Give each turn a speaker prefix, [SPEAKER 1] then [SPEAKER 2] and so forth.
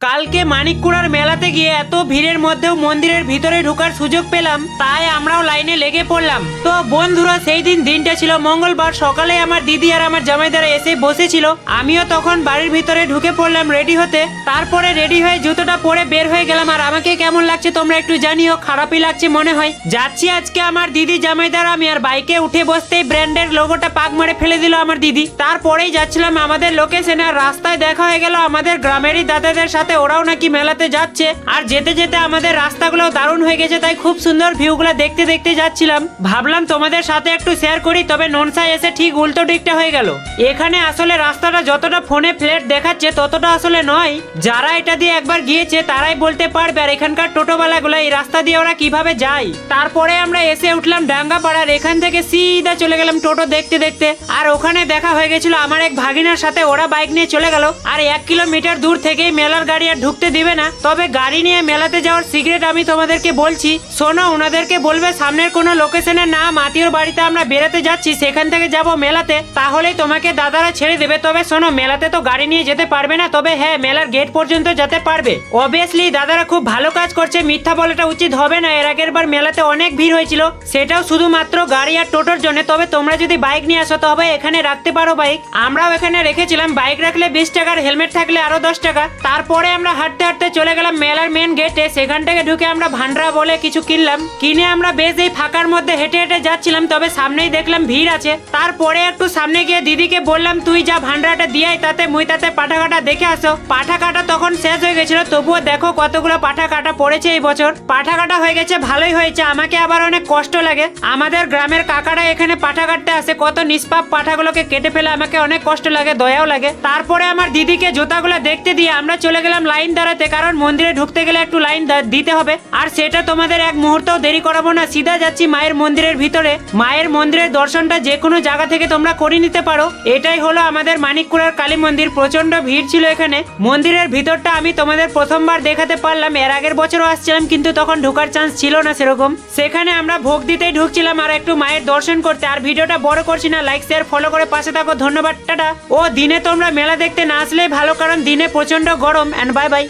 [SPEAKER 1] কালকে মানিককুড়ার মেলাতে গিয়ে এত ভিড়ের মধ্যেও মন্দিরের ভিতরে ঢোকার সুযোগ পেলাম, তাই আমরাও লাইনে লেগে পড়লাম। তো বন্ধুরা, সেই দিনটা ছিল মঙ্গলবার। সকালে আমার দিদি আর আমার জামাইদারা এসে বসেছিল, আমিও তখন বাড়ির ভিতরে ঢুকে পড়লাম রেডি হতে। তারপরে রেডি হয়ে জুতোটা পরে বের হয়ে গেলাম। আর আমাকে কেমন লাগছে তোমরা একটু জানিও, খারাপই লাগছে মনে হয়। যাচ্ছি আজকে আমার দিদি জামাইদার আমি, আর বাইকে উঠে বসতেই ব্র্যান্ডের লোগোটা পাক মারে ফেলে দিল আমার দিদি। তারপরেই যাচ্ছিলাম আমাদের লোকেশনে, আর রাস্তায় দেখা হয়ে গেল আমাদের গ্রামেরই দাদাদের সাথে, ওরাও নাকি মেলাতে যাচ্ছে। আর যেতে যেতে আমাদের রাস্তাগুলো দারুণ হয়ে গেছে, তাই খুব সুন্দর ভিউগুলো দেখতে দেখতে যাচ্ছিলাম। ভাবলাম তোমাদের সাথে একটু শেয়ার করি, তবে ননসাই এসে ঠিক উল্টো দিকটা হয়ে গেল। এখানে আসলে রাস্তাটা যতটা ফোনে ফ্ল্যাট দেখাচ্ছে ততটা আসলে নয়। যারা এটা দিয়ে একবার গিয়েছে তারাই বলতে পারবে। আর এখানকার টোটোওয়ালাগুলো এই রাস্তা দিয়ে ওরা কিভাবে যায়। তারপরে আমরা এসে উঠলাম ডাঙ্গাপাড়ার, এখান থেকে সিধা চলে গেলাম টোটো দেখতে দেখতে। আর ওখানে দেখা হয়ে গেছিল আমার এক ভাগিনার সাথে, ওরা বাইক নিয়ে চলে গেল। আর 1 কিলোমিটার দূর থেকেই মেলার গাড়ি আর ঢুকতে দিবে না। তবে গাড়ি নিয়ে মেলাতে যাওয়ার সিক্রেট আমি তোমাদেরকে বলছি, শোনো। ওনাদেরকে বলবে সামনের কোনো লোকেশনের নাম, আত্মীয়র বাড়িতে আমরা বেরোতে যাচ্ছি, সেখান থেকে যাব মেলাতে, তাহলেই তোমাকে দাদারা ছেড়ে দেবে। তবে শোনো, মেলাতে তো গাড়ি নিয়ে যেতে পারবে না, তবে হ্যাঁ মেলার গেট পর্যন্ত যেতে পারবে। অবভিয়াসলি দাদারা খুব ভালো কাজ করছে, মিথ্যা বলাটা উচিত হবে না। এর আগের বার মেলাতে অনেক ভিড় হয়েছিল, সেটাও শুধুমাত্র গাড়ি আর টোটোর জন্য। তবে তোমরা যদি বাইক নিয়ে আসো তবে এখানে রাখতে পারো বাইক। আমরাও এখানে রেখেছিলাম, বাইক রাখলে 20 টাকার, হেলমেট থাকলে আরো 10 টাকা। তারপরে আমরা হাঁটতে হাঁটতে চলে গেলাম মেলার মেন গেটে। সেখান থেকে ঢুকে আমরা ভান্ডারা বলে কিছু কিনলাম, কিনে আমরা বেশ এই ফাঁকার মধ্যে হেঁটে হেঁটে যাচ্ছিলাম। তবে সামনেই দেখলাম ভিড় আছে। তারপরে একটু সামনে গিয়ে দিদিকে বললাম, তুই যা ভান্ডারাটা দিয়াই, তাতে মুই তাতে পাঠা কাটা দেখে আসো। পাঠা কাটা তখন শেষ হয়ে গেছিল, তবুও দেখো কতগুলো পাঠা কাটা পড়েছে এই বছর। পাঠা কাটা হয়ে গেছে, ভালোই হয়েছে। আমাকে আবার অনেক কষ্ট লাগে, আমাদের গ্রামের কাকারা এখানে পাঠা কাটতে আসে, কত নিষ্পাপ পাঠাগুলোকে কেটে ফেলে, আমাকে অনেক কষ্ট লাগে, দয়াও লাগে। তারপরে আমার দিদিকে জুতাগুলো দেখতে দিয়ে আমরা চলে গেলাম লাইন দাঁড়াতে, কারণ মন্দিরে ঢুকতে গেলে একটু লাইন দিতে হবে। আর সেটা তোমাদের এক মুহূর্তও দেরি করাবো না, সিধা যাচ্ছি মায়ের মন্দিরের ভিতরে। মায়ের মন্দিরের দর্শনটা যে কোনো জায়গা থেকে তোমরা করে নিতে পারো। এটাই হলো আমাদের মানিককুড়ার কালী মন্দির। প্রচন্ড ভিড় ছিল এখানে। মন্দিরের ভিতরটা আমি তোমাদের প্রথমবার দেখাতে পারলাম, এর আগের বছরও আসছিলাম, কিন্তু তখন ঢোকার চান্স ছিল না সেরকম। সেখানে আমরা ভোগ দিতেই ঢুকছিলাম আর একটু মায়ের দর্শন করতে। আর ভিডিওটা বড় করছি না, লাইক শেয়ার ফলো করে পাশে থাকো, ধন্যবাদ, টাটা। ও দিনে তোমরা মেলা দেখতে না আসলেই ভালো, কারণ দিনে প্রচন্ড গরম। And bye by.